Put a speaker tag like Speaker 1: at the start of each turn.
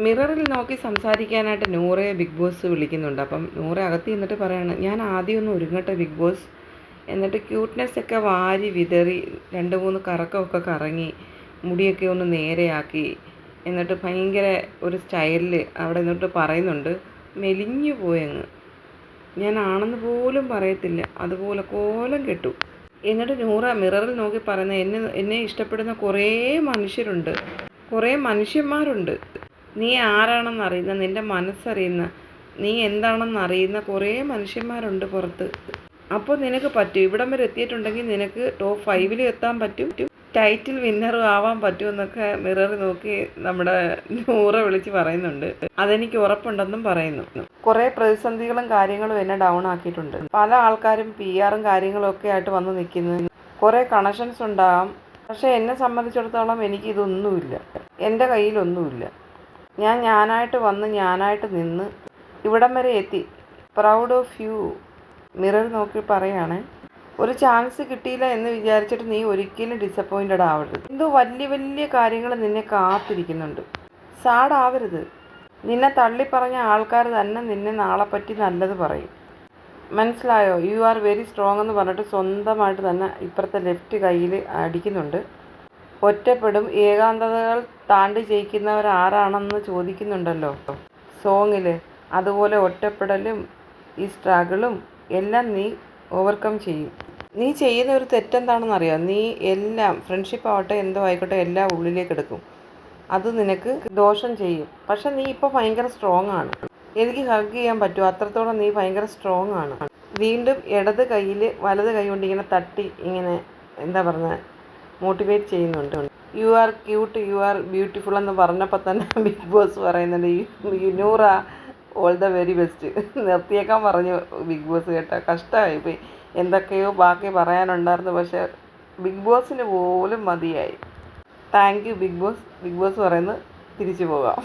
Speaker 1: മിററിൽ നോക്കി സംസാരിക്കാനായിട്ട് നൂറയെ big boss വിളിക്കുന്നുണ്ട്. അപ്പം നൂറ അകത്ത് നിന്നിട്ട് പറയാണ്, ഞാൻ ആദ്യം ഒന്ന് ഒരുങ്ങട്ടെ ബിഗ് ബോസ്, എന്നിട്ട് ക്യൂട്ട്നെസ് ഒക്കെ വാരി വിതറി 2-3 കറക്കമൊക്കെ കറങ്ങി മുടിയൊക്കെ ഒന്ന് നേരെയാക്കി, എന്നിട്ട് ഭയങ്കര ഒരു സ്റ്റൈലിൽ അവിടെ നിന്നിട്ട് പറയുന്നുണ്ട്, മെലിഞ്ഞു പോയങ്ങ്, ഞാൻ ആണെന്ന് പോലും പറയത്തില്ല, അതുപോലെ കോലം കെട്ടു. എന്നിട്ട് നൂറ മിററിൽ നോക്കി പറയുന്നത്, എന്നെ ഇഷ്ടപ്പെടുന്ന കുറേ മനുഷ്യരുണ്ട്, കുറേ മനുഷ്യന്മാരുണ്ട്, നീ ആരാണെന്ന് അറിയുന്ന, നിൻ്റെ മനസ്സറിയുന്ന, നീ എന്താണെന്ന് അറിയുന്ന കുറേ മനുഷ്യന്മാരുണ്ട് പുറത്ത്. അപ്പോൾ നിനക്ക് പറ്റും, ഇവിടം വരെ എത്തിയിട്ടുണ്ടെങ്കിൽ നിനക്ക് ടോപ്പ് 5 എത്താൻ പറ്റും, ടൈറ്റിൽ വിന്നറും ആവാൻ പറ്റുമെന്നൊക്കെ മിററിൽ നോക്കി നമ്മുടെ നൂറ വിളിച്ച് പറയുന്നുണ്ട്. അതെനിക്ക് ഉറപ്പുണ്ടെന്നും പറയുന്നു. കുറേ പ്രതിസന്ധികളും കാര്യങ്ങളും എന്നെ ഡൗൺ ആക്കിയിട്ടുണ്ട്. പല ആൾക്കാരും PR-ഉം കാര്യങ്ങളും ഒക്കെ ആയിട്ട് വന്ന് നിൽക്കുന്നു. കുറേ കണക്ഷൻസ് ഉണ്ടാകാം, പക്ഷേ എന്നെ സംബന്ധിച്ചിടത്തോളം എനിക്കിതൊന്നുമില്ല, എൻ്റെ കയ്യിലൊന്നുമില്ല. ഞാനായിട്ട് വന്ന് ഞാനായിട്ട് നിന്ന് ഇവിടം വരെ എത്തി. Proud of U. മിറർ നോക്കി പറയാണ്, ഒരു ചാൻസ് കിട്ടിയില്ല എന്ന് വിചാരിച്ചിട്ട് നീ ഒരിക്കലും ഡിസപ്പോയിൻറ്റഡ് ആവരുത്. എന്തോ വലിയ വലിയ കാര്യങ്ങൾ നിന്നെ കാത്തിരിക്കുന്നുണ്ട്. സാഡ് ആവരുത്. നിന്നെ തള്ളിപ്പറഞ്ഞ ആൾക്കാർ തന്നെ നിന്നെ നാളെ പറ്റി നല്ലത് പറയും. മനസ്സിലായോ? യു ആർ വെരി സ്ട്രോങ് എന്ന് പറഞ്ഞിട്ട് സ്വന്തമായിട്ട് തന്നെ ഇപ്പുറത്തെ ലെഫ്റ്റ് കയ്യിൽ അടിക്കുന്നുണ്ട്. ഒറ്റപ്പെടും, ഏകാന്തതകൾ താണ്ടി ജയിക്കുന്നവരാരാണെന്ന് ചോദിക്കുന്നുണ്ടല്ലോ സോങ്ങിൽ. അതുപോലെ ഒറ്റപ്പെടലും ഈ സ്ട്രഗിളും എല്ലാം നീ ഓവർകം ചെയ്യും. നീ ചെയ്യുന്ന ഒരു തെറ്റെന്താണെന്നറിയാം, നീ എല്ലാം ഫ്രണ്ട്ഷിപ്പ് ആവട്ടെ എന്തോ ആയിക്കോട്ടെ എല്ലാം ഉള്ളിലേക്ക് എടുക്കും. അത് നിനക്ക് ദോഷം ചെയ്യും. പക്ഷെ നീ ഇപ്പോൾ ഭയങ്കര സ്ട്രോങ് ആണ്, എനിക്ക് ഹഗ് ചെയ്യാൻ പറ്റും, അത്രത്തോളം നീ ഭയങ്കര സ്ട്രോങ് ആണ്. വീണ്ടും ഇടത് കയ്യിൽ വലത് കൈ കൊണ്ട് ഇങ്ങനെ തട്ടി ഇങ്ങനെ എന്താ പറയുക, മോട്ടിവേറ്റ് ചെയ്യുന്നുണ്ട്. You are cute, you are beautiful എന്ന് പറഞ്ഞപ്പോൾ തന്നെ ബിഗ് ബോസ് പറയുന്നുണ്ട്, Noora all the very best. നിർത്തിയേക്കാൻ പറഞ്ഞു ബിഗ് ബോസ് കേട്ടോ. കഷ്ടമായി പോയി, എന്തൊക്കെയോ ബാക്കി പറയാനുണ്ടായിരുന്നു, പക്ഷേ ബിഗ് ബോസിന് പോലും മതിയായി. Thank you big boss. Big boss പറയുന്നത് തിരിച്ചു പോകാം.